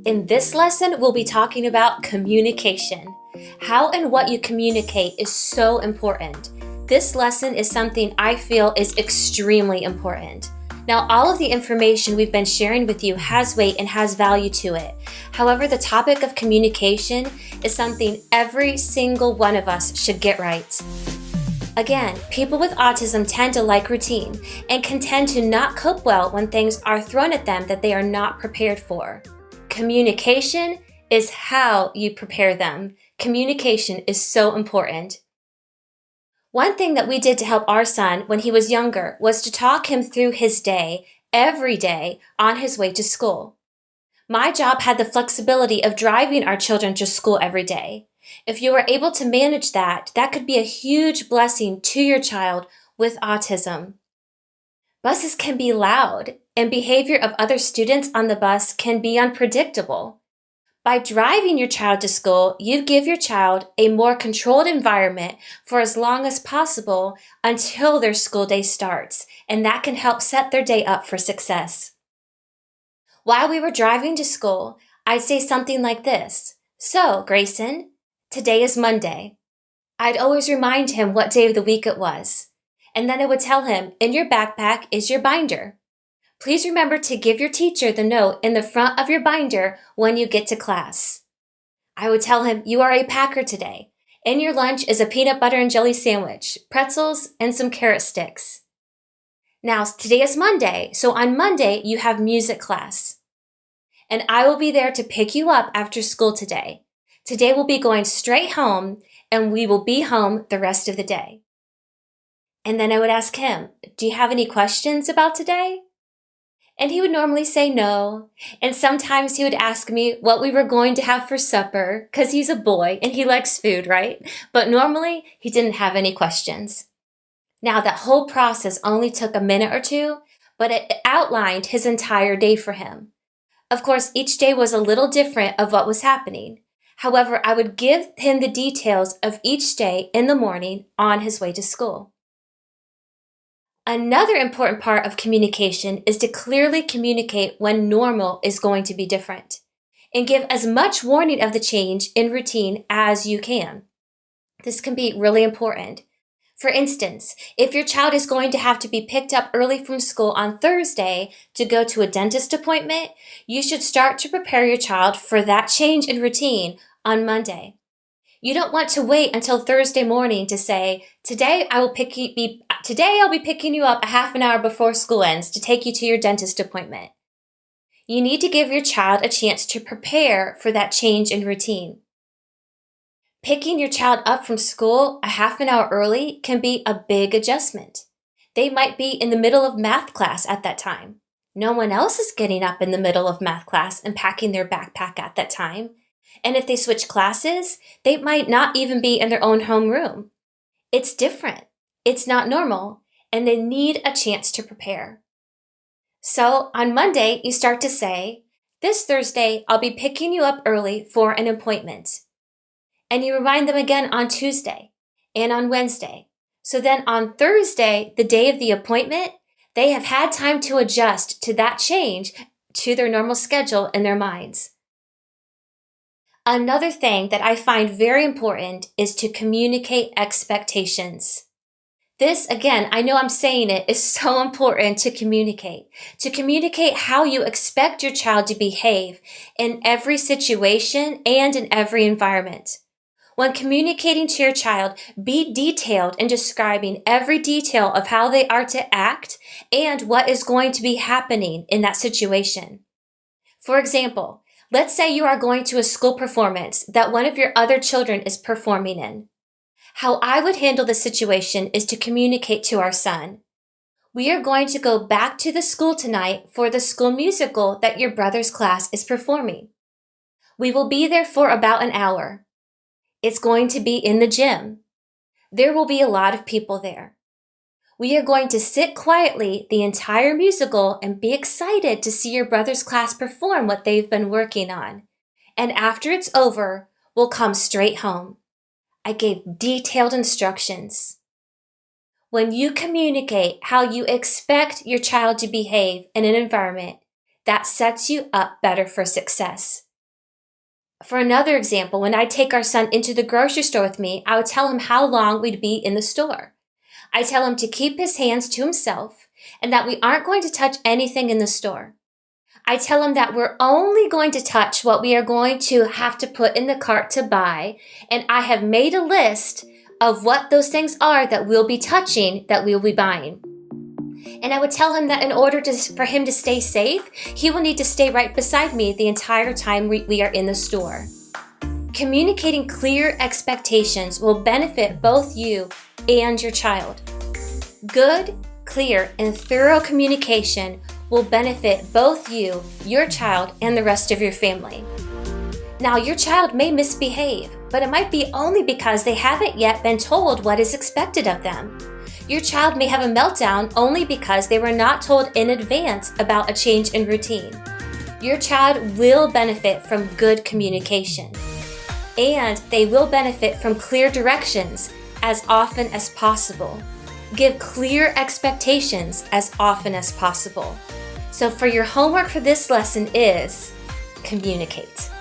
In this lesson, we'll be talking about communication. How and what you communicate is so important. This lesson is something I feel is extremely important. Now, all of the information we've been sharing with you has weight and has value to it. However, the topic of communication is something every single one of us should get right. Again, people with autism tend to like routine and can tend to not cope well when things are thrown at them that they are not prepared for. Communication is how you prepare them. Communication is so important. One thing that we did to help our son when he was younger was to talk him through his day, every day, on his way to school. My job had the flexibility of driving our children to school every day. If you were able to manage that, that could be a huge blessing to your child with autism. Buses can be loud, and behavior of other students on the bus can be unpredictable. By driving your child to school, you give your child a more controlled environment for as long as possible until their school day starts, and that can help set their day up for success. While we were driving to school, I'd say something like this: "So, Grayson, today is Monday." I'd always remind him what day of the week it was. And then I would tell him, "In your backpack is your binder. Please remember to give your teacher the note in the front of your binder when you get to class." I would tell him, "You are a packer today. In your lunch is a peanut butter and jelly sandwich, pretzels, and some carrot sticks. Now, today is Monday, so on Monday you have music class. And I will be there to pick you up after school today. Today we'll be going straight home, and we will be home the rest of the day." And then I would ask him, "Do you have any questions about today?" And he would normally say no. And sometimes he would ask me what we were going to have for supper, because he's a boy and he likes food, right? But normally he didn't have any questions. Now, that whole process only took a minute or two, but it outlined his entire day for him. Of course, each day was a little different of what was happening. However, I would give him the details of each day in the morning on his way to school. Another important part of communication is to clearly communicate when normal is going to be different, and give as much warning of the change in routine as you can. This can be really important. For instance, if your child is going to have to be picked up early from school on Thursday to go to a dentist appointment, you should start to prepare your child for that change in routine on Monday. You don't want to wait until Thursday morning to say, Today I'll be picking you up a half an hour before school ends to take you to your dentist appointment." You need to give your child a chance to prepare for that change in routine. Picking your child up from school a half an hour early can be a big adjustment. They might be in the middle of math class at that time. No one else is getting up in the middle of math class and packing their backpack at that time. And if they switch classes, they might not even be in their own homeroom. It's different. It's not normal, and they need a chance to prepare. So on Monday, you start to say, "This Thursday, I'll be picking you up early for an appointment." And you remind them again on Tuesday and on Wednesday. So then on Thursday, the day of the appointment, they have had time to adjust to that change to their normal schedule in their minds. Another thing that I find very important is to communicate expectations. This, again, I know I'm saying it, is so important to communicate. To communicate how you expect your child to behave in every situation and in every environment. When communicating to your child, be detailed in describing every detail of how they are to act and what is going to be happening in that situation. For example, let's say you are going to a school performance that one of your other children is performing in. How I would handle the situation is to communicate to our son, "We are going to go back to the school tonight for the school musical that your brother's class is performing. We will be there for about an hour. It's going to be in the gym. There will be a lot of people there. We are going to sit quietly the entire musical and be excited to see your brother's class perform what they've been working on. And after it's over, we'll come straight home." I gave detailed instructions. When you communicate how you expect your child to behave in an environment, that sets you up better for success. For another example, when I take our son into the grocery store with me, I would tell him how long we'd be in the store. I tell him to keep his hands to himself and that we aren't going to touch anything in the store. I tell him that we're only going to touch what we are going to have to put in the cart to buy, and I have made a list of what those things are that we'll be touching, that we'll be buying. And I would tell him that in order for him to stay safe, he will need to stay right beside me the entire time we are in the store. Communicating clear expectations will benefit both you and your child. Good, clear, and thorough communication will benefit both you, your child, and the rest of your family. Now, your child may misbehave, but it might be only because they haven't yet been told what is expected of them. Your child may have a meltdown only because they were not told in advance about a change in routine. Your child will benefit from good communication, and they will benefit from clear directions as often as possible. Give clear expectations as often as possible. So for your homework for this lesson is communicate.